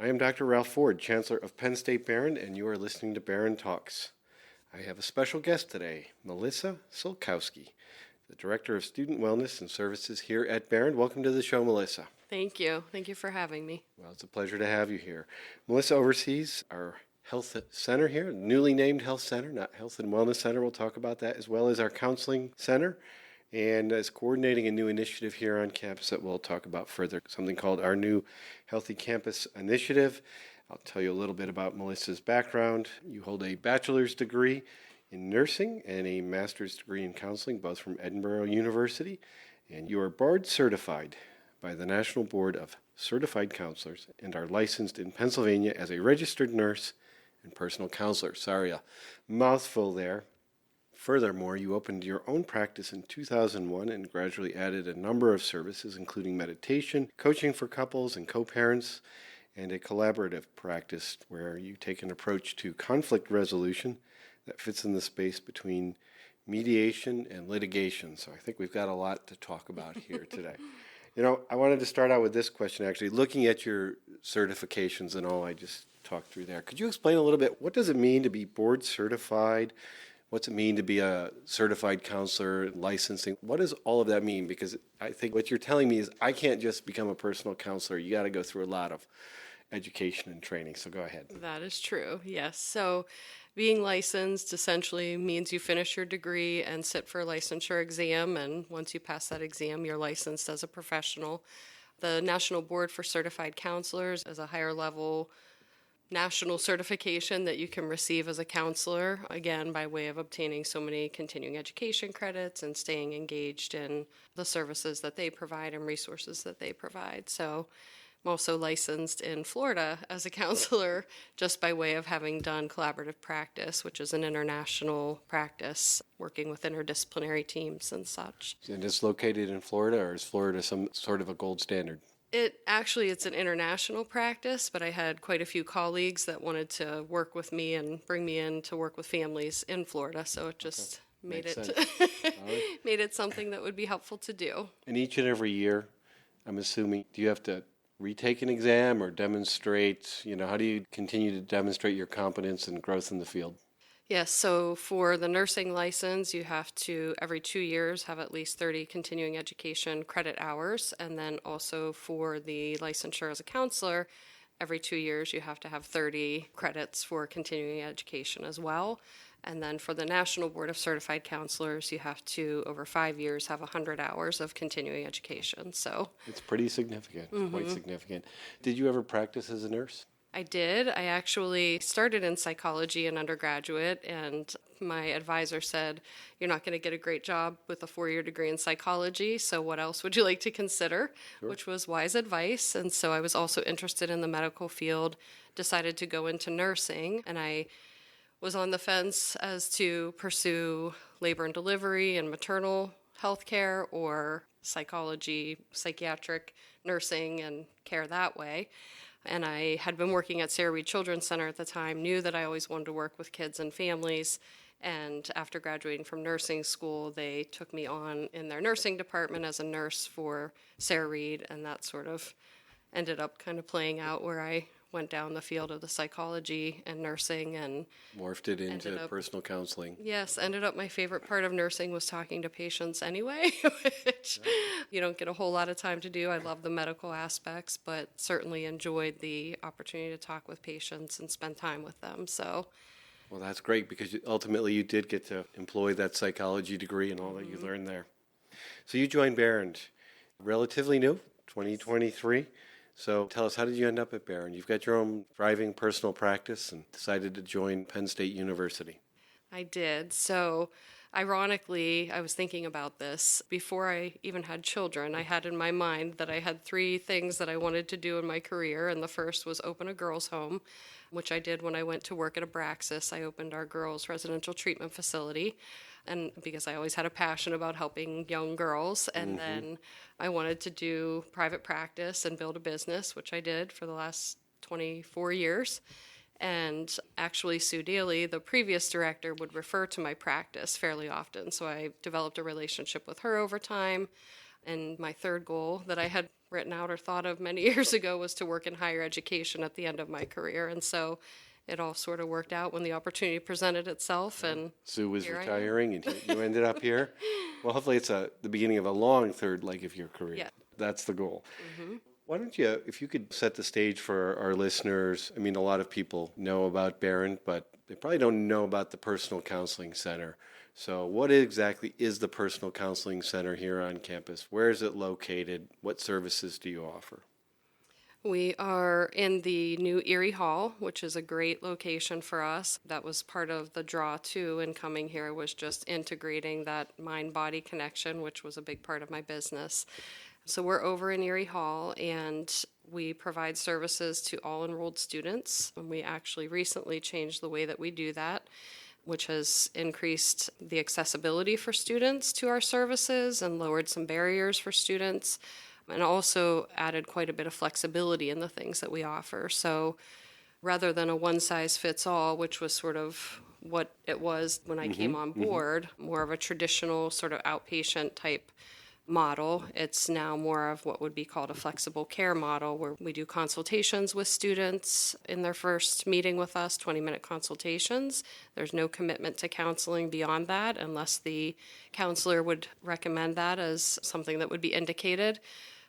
I am Dr. Ralph Ford, Chancellor of Penn State Behrend, and you are listening to Behrend Talks. I have a special guest today, Melissa Sulkowski, the Director of Student Wellness and Services here at Behrend. Welcome to the show, Melissa. Thank you. Thank you for having me. Well, it's a pleasure to have you here. Melissa oversees our health center here, newly named health center, not health and wellness center. We'll talk about that, as well as our counseling center, and is coordinating a new initiative here on campus that we'll talk about further, something called our new Healthy Campus Initiative. I'll tell you a little bit about Melissa's background. You hold a bachelor's degree in nursing and a master's degree in counseling, both from Edinburgh University, and you are board certified by the National Board of Certified Counselors and are licensed in Pennsylvania as a registered nurse and personal counselor. Sorry, a mouthful there. Furthermore, you opened your own practice in 2001 and gradually added a number of services, including meditation, coaching for couples and co-parents, and a collaborative practice where you take an approach to conflict resolution that fits in the space between mediation and litigation. So I think we've got a lot to talk about here today. I wanted to start out with this question, actually. Looking at your certifications and all I just talked through there, could you explain a little bit, what does it mean to be board certified? What's it mean to be a certified counselor, licensing? What does all of that mean? Because I think what you're telling me is I can't just become a personal counselor. You got to go through a lot of education and training. So go ahead. That is true, yes. So being licensed essentially means you finish your degree and sit for a licensure exam. And once you pass that exam, you're licensed as a professional. The National Board for Certified Counselors is a higher level national certification that you can receive as a counselor, again, by way of obtaining so many continuing education credits and staying engaged in the services that they provide and resources that they provide. So I'm also licensed in Florida as a counselor just by way of having done collaborative practice, which is an international practice working with interdisciplinary teams and such. And it's located in Florida, or is Florida some sort of a gold standard? It's an international practice, but I had quite a few colleagues that wanted to work with me and bring me in to work with families in Florida, so it just made it something that would be helpful to do. And each and every year, I'm assuming, do you have to retake an exam or demonstrate, how do you continue to demonstrate your competence and growth in the field? Yes, so for the nursing license, you have to, every 2 years, have at least 30 continuing education credit hours. And then also for the licensure as a counselor, every 2 years, you have to have 30 credits for continuing education as well. And then for the National Board of Certified Counselors, you have to, over 5 years, have 100 hours of continuing education. So it's pretty significant, quite significant. Did you ever practice as a nurse? I did. I actually started in psychology in undergraduate, and my advisor said, "You're not going to get a great job with a 4-year degree in psychology, so what else would you like to consider?" Sure. Which was wise advice. And so I was also interested in the medical field, decided to go into nursing, and I was on the fence as to pursue labor and delivery and maternal health care or psychology, psychiatric nursing and care that way. And I had been working at Sarah Reed Children's Center at the time, knew that I always wanted to work with kids and families. And after graduating from nursing school, they took me on in their nursing department as a nurse for Sarah Reed. And that sort of ended up kind of playing out where I went down the field of the psychology and nursing and morphed it into personal counseling. Yes, ended up my favorite part of nursing was talking to patients anyway, which you don't get a whole lot of time to do. I love the medical aspects, but certainly enjoyed the opportunity to talk with patients and spend time with them. So, well, that's great because ultimately you did get to employ that psychology degree and all that you learned there. So you joined Behrend, relatively new, 2023. So tell us, how did you end up at Behrend? You've got your own thriving personal practice and decided to join Penn State University. I did. So ironically, I was thinking about this before I even had children. I had in my mind that I had 3 things that I wanted to do in my career, and the first was open a girls' home, which I did when I went to work at Abraxas. I opened our girls' residential treatment facility, and because I always had a passion about helping young girls, and then I wanted to do private practice and build a business, which I did for the last 24 years. And actually, Sue Daly, the previous director, would refer to my practice fairly often. So I developed a relationship with her over time. And my third goal that I had written out or thought of many years ago was to work in higher education at the end of my career. And so it all sort of worked out when the opportunity presented itself. And Sue was here I am. retiring, and you ended up here. Well, hopefully it's the beginning of a long third leg of your career. Yeah. That's the goal. Why don't you, if you could set the stage for our listeners? I mean, a lot of people know about Behrend, but they probably don't know about the Personal Counseling Center. So what exactly is the Personal Counseling Center here on campus? Where is it located? What services do you offer? We are in the new Erie Hall, which is a great location for us. That was part of the draw, too, in coming here, was just integrating that mind-body connection, which was a big part of my business. So we're over in Erie Hall, and we provide services to all enrolled students. And we actually recently changed the way that we do that, which has increased the accessibility for students to our services and lowered some barriers for students, and also added quite a bit of flexibility in the things that we offer. So rather than a one-size-fits-all, which was sort of what it was when I came on board, more of a traditional sort of outpatient type model, it's now more of what would be called a flexible care model, where we do consultations with students in their first meeting with us, 20-minute consultations. There's no commitment to counseling beyond that unless the counselor would recommend that as something that would be indicated.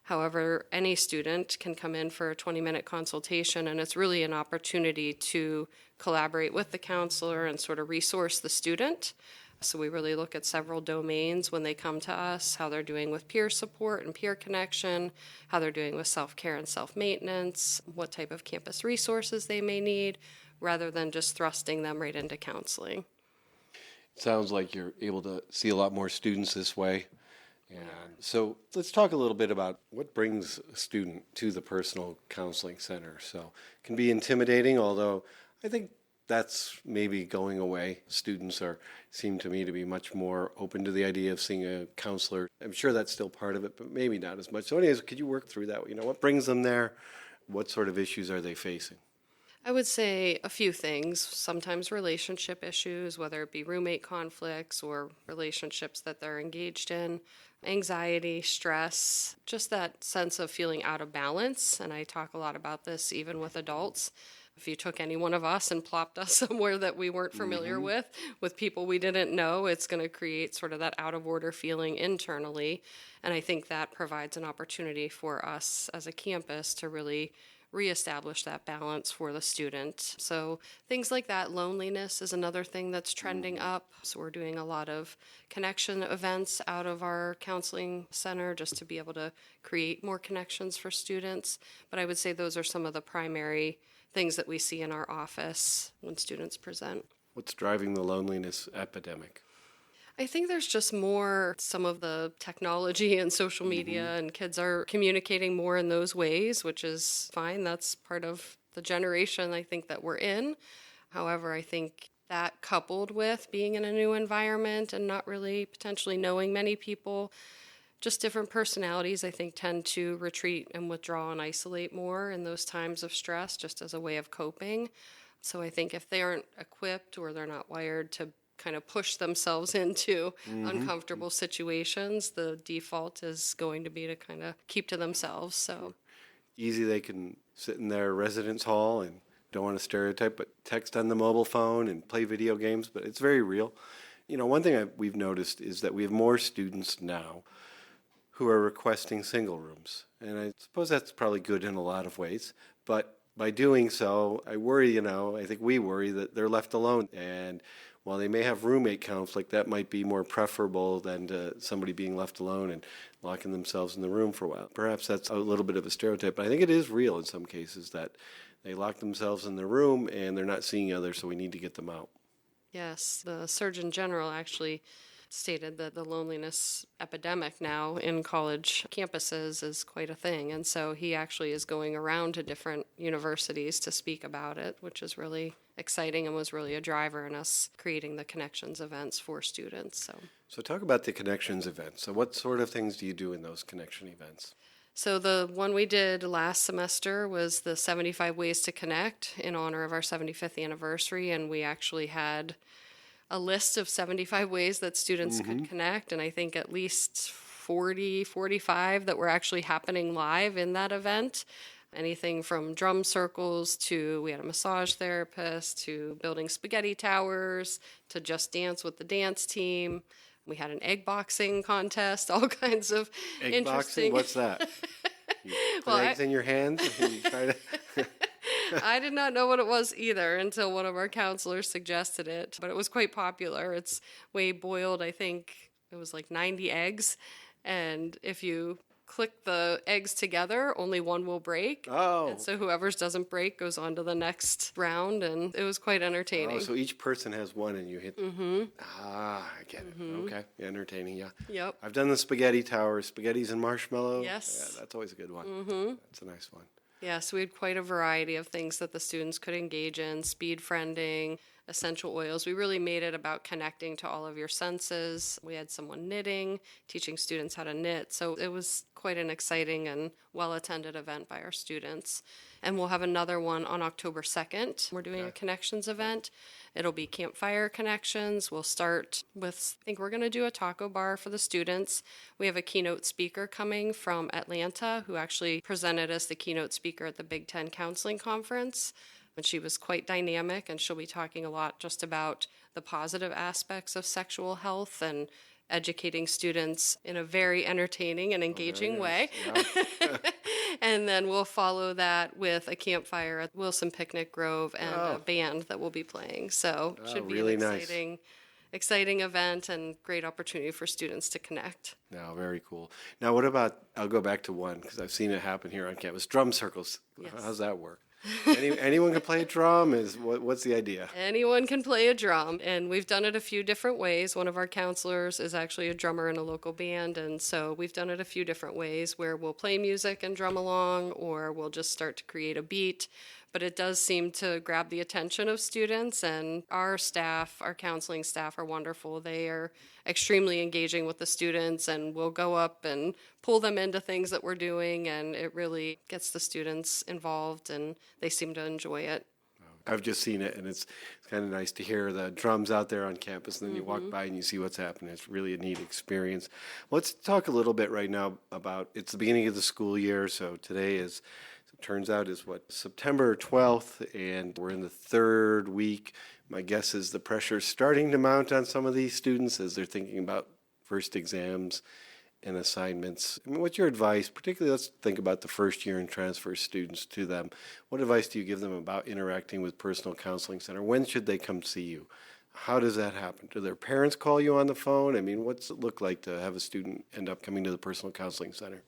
However, any student can come in for a 20-minute consultation, and it's really an opportunity to collaborate with the counselor and sort of resource the student. So we really look at several domains when they come to us, how they're doing with peer support and peer connection, how they're doing with self-care and self-maintenance, what type of campus resources they may need, rather than just thrusting them right into counseling. It sounds like you're able to see a lot more students this way. And so let's talk a little bit about what brings a student to the Personal Counseling Center. So it can be intimidating, although I think that's maybe going away. Students seem to me to be much more open to the idea of seeing a counselor. I'm sure that's still part of it, but maybe not as much. So anyways, could you work through that? What brings them there? What sort of issues are they facing? I would say a few things. Sometimes relationship issues, whether it be roommate conflicts or relationships that they're engaged in, anxiety, stress, just that sense of feeling out of balance. And I talk a lot about this even with adults. If you took any one of us and plopped us somewhere that we weren't familiar with people we didn't know, it's going to create sort of that out of order feeling internally. And I think that provides an opportunity for us as a campus to really reestablish that balance for the student. So things like that. Loneliness is another thing that's trending up. So we're doing a lot of connection events out of our counseling center just to be able to create more connections for students. But I would say those are some of the primary things that we see in our office when students present. What's driving the loneliness epidemic? I think there's just more, some of the technology and social media, and kids are communicating more in those ways, which is fine. That's part of the generation I think that we're in. However, I think that coupled with being in a new environment and not really potentially knowing many people, just different personalities, I think, tend to retreat and withdraw and isolate more in those times of stress, just as a way of coping. So I think if they aren't equipped or they're not wired to kind of push themselves into uncomfortable situations, the default is going to be to kind of keep to themselves. So Easy, they can sit in their residence hall and don't want to stereotype, but text on the mobile phone and play video games, but it's very real. One thing we've noticed is that we have more students now who are requesting single rooms. And I suppose that's probably good in a lot of ways, but by doing so, I worry, I think we worry that they're left alone. And while they may have roommate conflict, that might be more preferable than to somebody being left alone and locking themselves in the room for a while. Perhaps that's a little bit of a stereotype, but I think it is real in some cases that they lock themselves in the room and they're not seeing others, so we need to get them out. yes, the Surgeon General actually stated that the loneliness epidemic now in college campuses is quite a thing. And so he actually is going around to different universities to speak about it, which is really exciting and was really a driver in us creating the Connections events for students. So talk about the Connections events. So what sort of things do you do in those connection events? So the one we did last semester was the 75 Ways to Connect in honor of our 75th anniversary, and we actually had a list of 75 ways that students could connect, and I think at least 40, 45 that were actually happening live in that event. Anything from drum circles to we had a massage therapist to building spaghetti towers to just dance with the dance team. We had an egg boxing contest, all kinds of Egg boxing? interesting. What's that? You put Well, eggs in your hands and you try to... I did not know what it was either until one of our counselors suggested it, but it was quite popular. It's way boiled, I think it was like 90 eggs, and if you click the eggs together, only one will break. Oh. And so whoever's doesn't break goes on to the next round, and it was quite entertaining. Oh, so each person has one and you hit... Mm-hmm. Ah, I get it. Okay. Entertaining, yeah. Yep. I've done the spaghetti tower, spaghettis and marshmallow. Yes. Yeah, that's always a good one. Mm-hmm. That's a nice one. Yeah, so we had quite a variety of things that the students could engage in, speed friending, essential oils. We really made it about connecting to all of your senses. We had someone knitting, teaching students how to knit. So it was quite an exciting and well-attended event by our students. And we'll have another one on October 2nd. We're doing a connections event. It'll be campfire connections. We'll start with, I think we're going to do a taco bar for the students. We have a keynote speaker coming from Atlanta who actually presented as the keynote speaker at the Big Ten Counseling Conference. And she was quite dynamic, and she'll be talking a lot just about the positive aspects of sexual health and educating students in a very entertaining and engaging way. Yeah. And then we'll follow that with a campfire at Wilson Picnic Grove and a band that will be playing. So it should be really an nice. exciting event and great opportunity for students to connect. No, very cool. Now, what about, I'll go back to one because I've seen it happen here on campus, drum circles. Yes. How's that work? Anyone can play a drum? What's the idea? Anyone can play a drum, and we've done it a few different ways. One of our counselors is actually a drummer in a local band, and so we've done it a few different ways where we'll play music and drum along, or we'll just start to create a beat. But it does seem to grab the attention of students, and our staff, our counseling staff, are wonderful. They are extremely engaging with the students, and we'll go up and pull them into things that we're doing, and it really gets the students involved, and they seem to enjoy it. I've just seen it, and it's kind of nice to hear the drums out there on campus, and then you walk by and you see what's happening. It's really a neat experience. Let's talk a little bit right now about, it's the beginning of the school year, so today is, it turns out, is September 12th, and we're in the third week. My guess is the pressure's starting to mount on some of these students as they're thinking about first exams and assignments. I mean, what's your advice, particularly let's think about the first year and transfer students to them. What advice do you give them about interacting with Personal Counseling Center? When should they come see you? How does that happen? Do their parents call you on the phone? I mean, what's it look like to have a student end up coming to the Personal Counseling Center?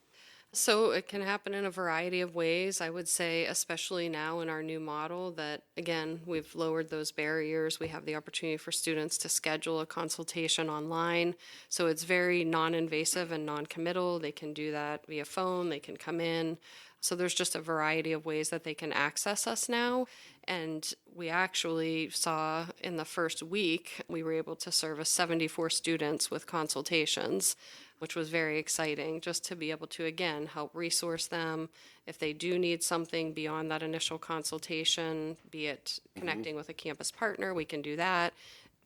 So it can happen in a variety of ways. I would say, especially now in our new model, that again, we've lowered those barriers. We have the opportunity for students to schedule a consultation online. So it's very non-invasive and non-committal. They can do that via phone, they can come in. So there's just a variety of ways that they can access us now. And we actually saw in the first week, we were able to service 74 students with consultations, which was very exciting, just to be able to, again, help resource them. If they do need something beyond that initial consultation, be it connecting with a campus partner, we can do that.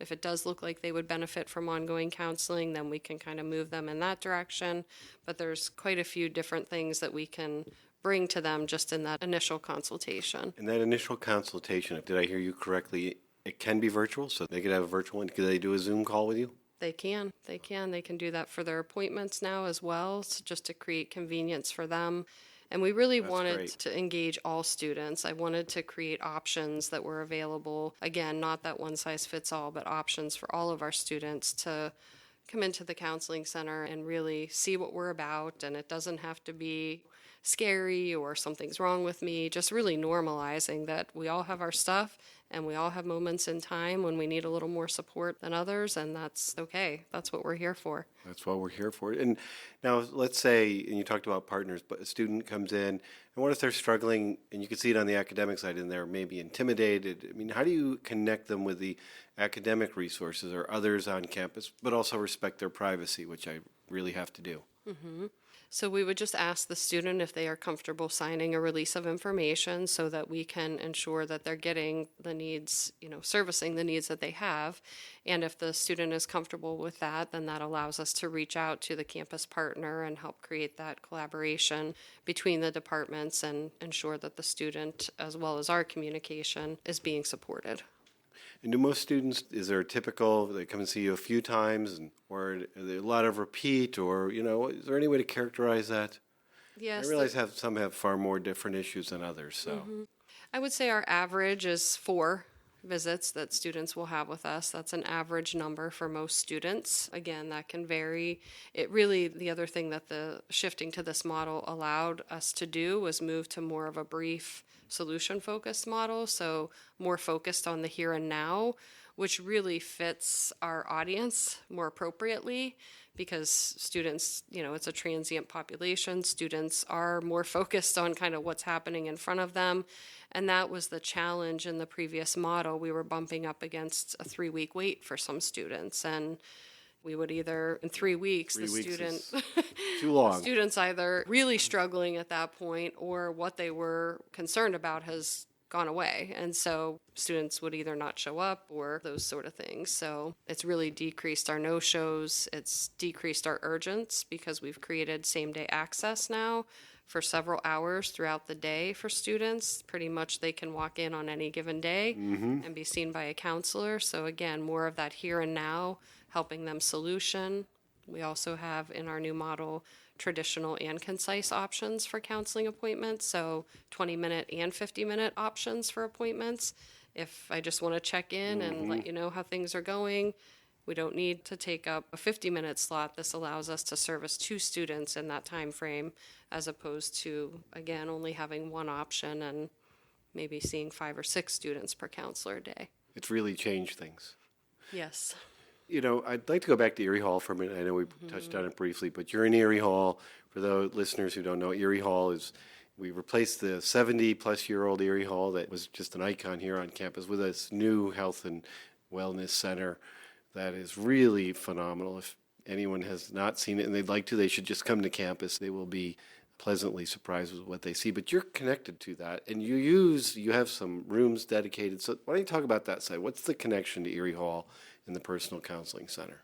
If it does look like they would benefit from ongoing counseling, then we can kind of move them in that direction. But there's quite a few different things that we can bring to them just in that initial consultation. In that initial consultation, did I hear you correctly? It can be virtual, so they could have a virtual one. Could they do a Zoom call with you? They can. They can do that for their appointments now as well, so just to create convenience for them. And we really wanted great. to engage all students. I wanted to create options that were available. Again, not that one size fits all, but options for all of our students to come into the counseling center and really see what we're about. And it doesn't have to be scary or something's wrong with me, just really normalizing that we all have our stuff and we all have moments in time when we need a little more support than others, and that's okay. That's what we're here for. That's what we're here for. And now let's say, and you talked about partners, but a student comes in, and what if they're struggling, and you can see it on the academic side, and they're maybe intimidated? I mean, how do you connect them with the academic resources or others on campus, but also respect their privacy, which I really have to do? So we would just ask the student if they are comfortable signing a release of information so that we can ensure that they're getting the needs, servicing the needs that they have. And if the student is comfortable with that, then that allows us to reach out to the campus partner and help create that collaboration between the departments and ensure that the student, as well as our communication, is being supported. And do most students, is there a typical, they come and see you a few times, or are there a lot of repeat, or, is there any way to characterize that? Yes. I realize some have far more different issues than others, so. I would say our average is 4 visits that students will have with us. That's an average number for most students. Again, that can vary. The other thing that the shifting to this model allowed us to do was move to more of a brief solution-focused model, so more focused on the here and now, which really fits our audience more appropriately because students, it's a transient population. Students are more focused on kind of what's happening in front of them. And that was the challenge in the previous model. We were bumping up against a 3-week wait for some students. And we would either, in 3 weeks, the student, too long. students either really struggling at that point or what they were concerned about has gone away. And so students would either not show up or those sort of things. So it's really decreased our no-shows. It's decreased our urgence because we've created same-day access now for several hours throughout the day for students. Pretty much they can walk in on any given day and be seen by a counselor. So again, more of that here and now, helping them solution. We also have in our new model traditional and concise options for counseling appointments, so 20-minute and 50-minute options for appointments. If I just want to check in and let you know how things are going, we don't need to take up a 50-minute slot. This allows us to service 2 students in that time frame, as opposed to, again, only having one option and maybe seeing 5 or 6 students per counselor a day. It's really changed things. Yes. I'd like to go back to Erie Hall for a minute. I know we touched on it briefly, but you're in Erie Hall. For those listeners who don't know, Erie Hall we replaced the 70-plus-year-old Erie Hall that was just an icon here on campus with this new health and wellness center that is really phenomenal. If anyone has not seen it and they'd like to, they should just come to campus. They will be pleasantly surprised with what they see. But you're connected to that, and you have some rooms dedicated. So why don't you talk about that side? What's the connection to Erie Hall and the Personal Counseling Center?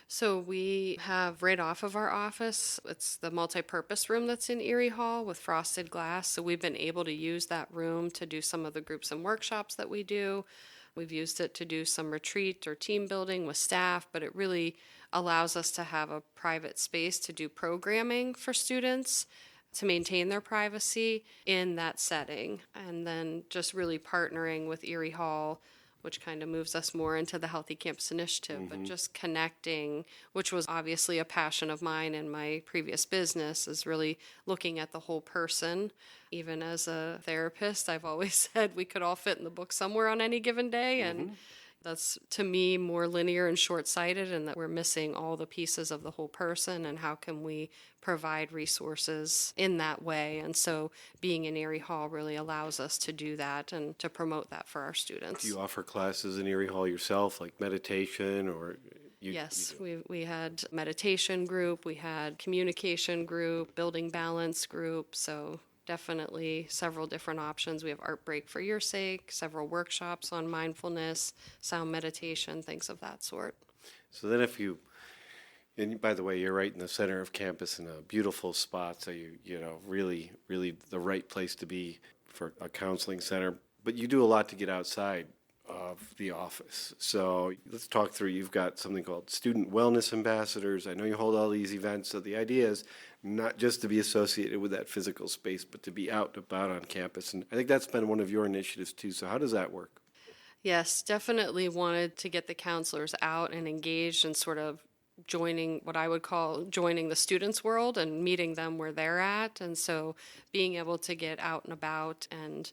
So we have right off of our office, it's the multi-purpose room that's in Erie Hall with frosted glass. So we've been able to use that room to do some of the groups and workshops that we do. We've used it to do some retreat or team building with staff, but it really allows us to have a private space to do programming for students to maintain their privacy in that setting. And then just really partnering with Erie Hall, which kind of moves us more into the Healthy Campus Initiative, but just connecting, which was obviously a passion of mine in my previous business, is really looking at the whole person. Even as a therapist, I've always said we could all fit in the book somewhere on any given day, and that's, to me, more linear and short-sighted, and that we're missing all the pieces of the whole person, and how can we provide resources in that way. And so being in Erie Hall really allows us to do that and to promote that for our students. Do you offer classes in Erie Hall yourself, like meditation, or Yes, we had meditation group, we had communication group, building balance group, so definitely several different options. We have Art Break for Your Sake, several workshops on mindfulness, sound meditation, things of that sort. So then and by the way, you're right in the center of campus in a beautiful spot, so really, really the right place to be for a counseling center. But you do a lot to get outside of the office. So let's talk through, you've got something called Student Wellness Ambassadors. I know you hold all these events, so the idea is not just to be associated with that physical space, but to be out and about on campus. And I think that's been one of your initiatives too. So how does that work? Yes, definitely wanted to get the counselors out and engaged and sort of joining what I would call joining the students' world and meeting them where they're at. And so being able to get out and about and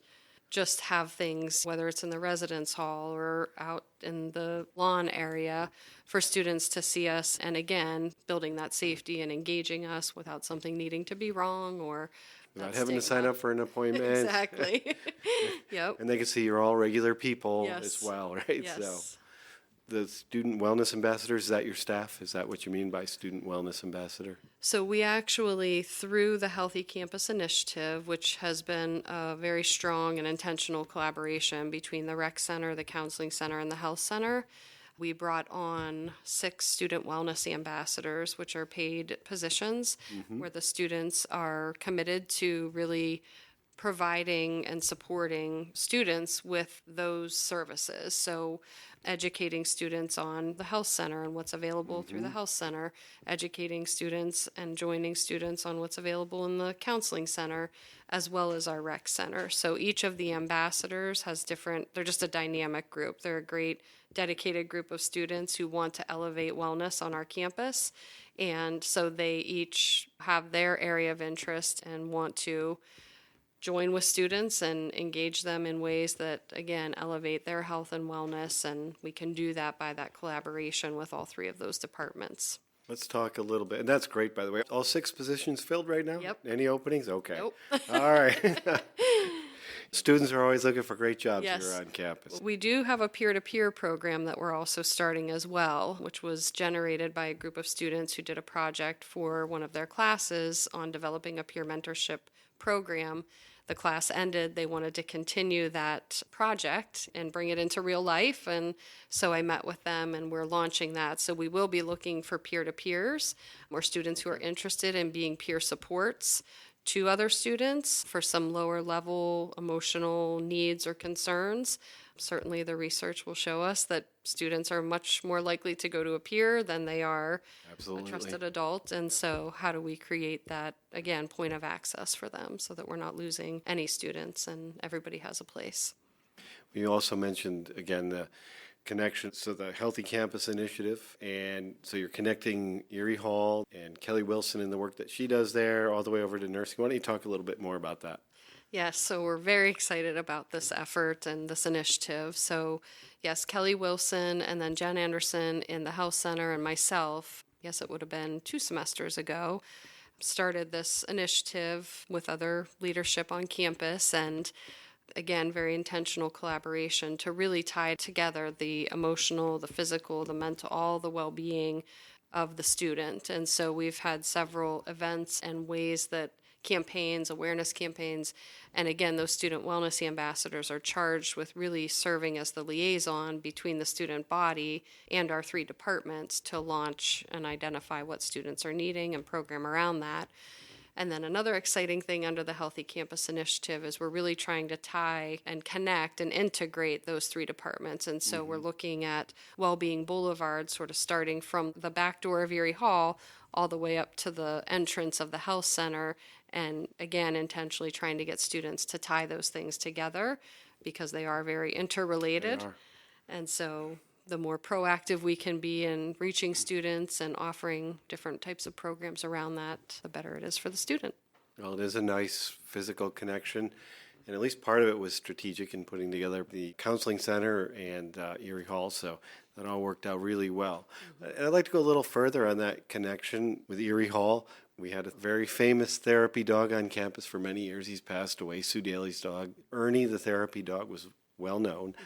just have things, whether it's in the residence hall or out in the lawn area, for students to see us, and again, building that safety and engaging us without something needing to be wrong or not having to sign up for an appointment. Exactly. Yep. And they can see you're all regular people Yes. as well, right? Yes. So the student wellness ambassadors, is that your staff? Is that what you mean by student wellness ambassador? So we actually, through the Healthy Campus Initiative, which has been a very strong and intentional collaboration between the rec center, the counseling center, and the health center, we brought on 6 student wellness ambassadors, which are paid positions where the students are committed to really providing and supporting students with those services. So educating students on the health center and what's available through the health center, educating students and joining students on what's available in the counseling center, as well as our rec center. So each of the ambassadors has they're just a dynamic group. They're a great dedicated group of students who want to elevate wellness on our campus. And so they each have their area of interest and want to join with students and engage them in ways that, again, elevate their health and wellness. And we can do that by that collaboration with all 3 of those departments. Let's talk a little bit. And that's great, by the way. All 6 positions filled right now? Yep. Any openings? Okay. Nope. All right. Students are always looking for great jobs Yes. here on campus. We do have a peer-to-peer program that we're also starting as well, which was generated by a group of students who did a project for one of their classes on developing a peer mentorship program. The class ended, they wanted to continue that project and bring it into real life, and so I met with them and we're launching that. So we will be looking for peer-to-peers or students who are interested in being peer supports to other students for some lower level emotional needs or concerns. Certainly the research will show us that students are much more likely to go to a peer than they are Absolutely. a trusted adult. And so how do we create that, again, point of access for them so that we're not losing any students and everybody has a place? We also mentioned, again, the connection, so the Healthy Campus Initiative, and so you're connecting Erie Hall and Kelly Wilson and the work that she does there all the way over to nursing. Why don't you talk a little bit more about that? Yes, so we're very excited about this effort and this initiative. So, yes, Kelly Wilson and then Jen Anderson in the Health Center and myself, yes, it would have been 2 semesters ago, started this initiative with other leadership on campus, and again, very intentional collaboration to really tie together the emotional, the physical, the mental, all the well-being of the student. And so we've had several events and ways that campaigns, awareness campaigns, and again, those student wellness ambassadors are charged with really serving as the liaison between the student body and our 3 departments to launch and identify what students are needing and program around that. And then another exciting thing under the Healthy Campus Initiative is we're really trying to tie and connect and integrate those 3 departments. And so we're looking at Wellbeing Boulevard, sort of starting from the back door of Erie Hall all the way up to the entrance of the health center. And again, intentionally trying to get students to tie those things together because they are very interrelated. They are. And so the more proactive we can be in reaching students and offering different types of programs around that, the better it is for the student. Well, it is a nice physical connection, and at least part of it was strategic in putting together the counseling center and Erie Hall, so that all worked out really well. And I'd like to go a little further on that connection with Erie Hall. We had a very famous therapy dog on campus for many years. He's passed away, Sue Daly's dog. Ernie, the therapy dog, was well known.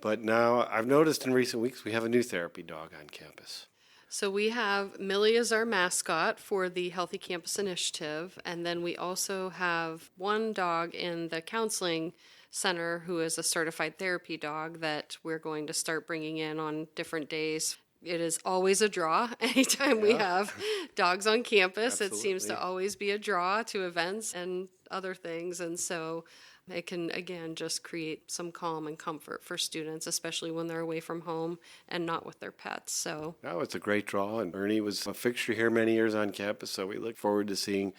But now I've noticed in recent weeks we have a new therapy dog on campus. So we have Millie as our mascot for the Healthy Campus Initiative, and then we also have one dog in the counseling center who is a certified therapy dog that we're going to start bringing in on different days. It is always a draw anytime we have dogs on campus. It seems to Absolutely. always be a draw to events and other things, and so it can, again, just create some calm and comfort for students, especially when they're away from home and not with their pets. So, No, it's a great draw, and Ernie was a fixture here many years on campus, so we look forward to seeing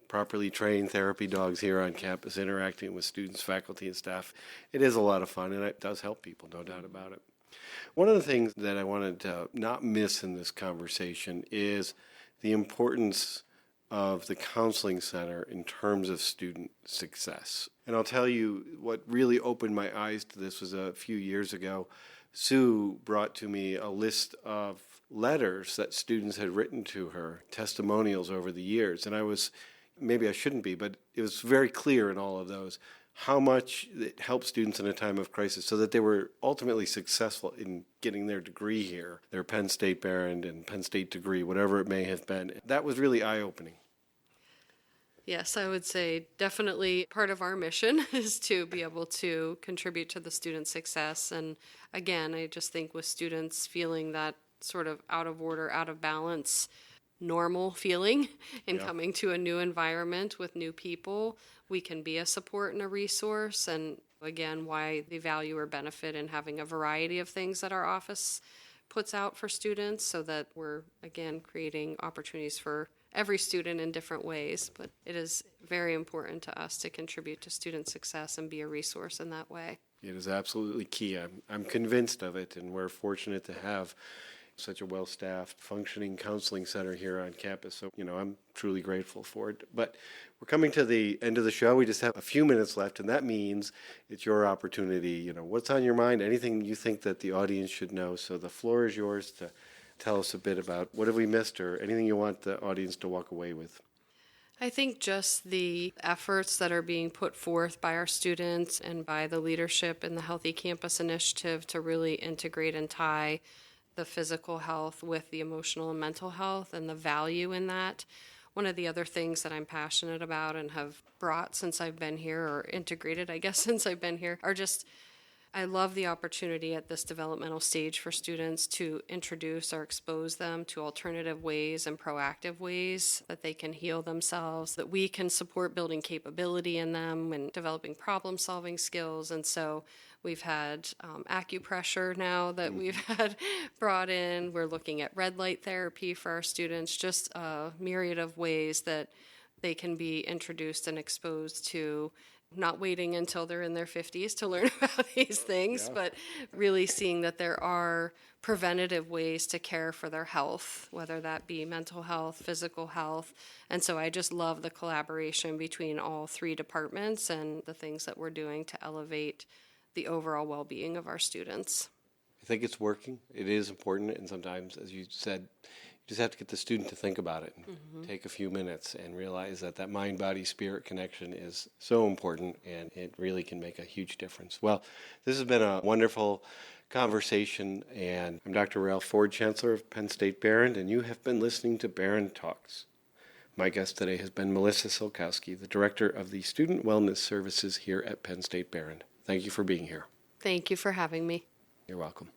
properly trained therapy dogs here on campus interacting with students, faculty, and staff. It is a lot of fun, and it does help people, no doubt about it. One of the things that I wanted to not miss in this conversation is the importance of the counseling center in terms of student success. And I'll tell you what really opened my eyes to this was a few years ago. Sue brought to me a list of letters that students had written to her, testimonials over the years. And maybe I shouldn't be, but it was very clear in all of those how much it helped students in a time of crisis so that they were ultimately successful in getting their degree here, their Penn State Behrend and Penn State degree, whatever it may have been. That was really eye-opening. Yes, I would say definitely part of our mission is to be able to contribute to the student success. And again, I just think with students feeling that sort of out of order, out of balance, normal feeling in coming to a new environment with new people, we can be a support and a resource. And again, why the value or benefit in having a variety of things that our office puts out for students so that we're, again, creating opportunities for every student in different ways. But it is very important to us to contribute to student success and be a resource in that way. It is absolutely key. I'm convinced of it, and we're fortunate to have such a well-staffed, functioning counseling center here on campus. So, I'm truly grateful for it. But we're coming to the end of the show. We just have a few minutes left, and that means it's your opportunity. What's on your mind? Anything you think that the audience should know? So the floor is yours to tell us a bit about what have we missed or anything you want the audience to walk away with. I think just the efforts that are being put forth by our students and by the leadership in the Healthy Campus Initiative to really integrate and tie the physical health with the emotional and mental health and the value in that. One of the other things that I'm passionate about and have brought since I've been here, or integrated, I guess, since I've been here, are just I love the opportunity at this developmental stage for students to introduce or expose them to alternative ways and proactive ways that they can heal themselves, that we can support building capability in them and developing problem-solving skills. And so we've had acupressure now that we've had brought in. We're looking at red light therapy for our students, just a myriad of ways that they can be introduced and exposed to, not waiting until they're in their 50s to learn about these things, but really seeing that there are preventative ways to care for their health, whether that be mental health, physical health. And so I just love the collaboration between all three departments and the things that we're doing to elevate the overall well-being of our students. I think it's working. It is important, and sometimes, as you said, you just have to get the student to think about it and take a few minutes and realize that mind, body, spirit connection is so important, and it really can make a huge difference. Well, this has been a wonderful conversation, and I'm Dr. Ralph Ford, Chancellor of Penn State Behrend, and you have been listening to Behrend Talks. My guest today has been Melissa Sulkowski, the Director of the Student Wellness Services here at Penn State Behrend. Thank you for being here. Thank you for having me. You're welcome.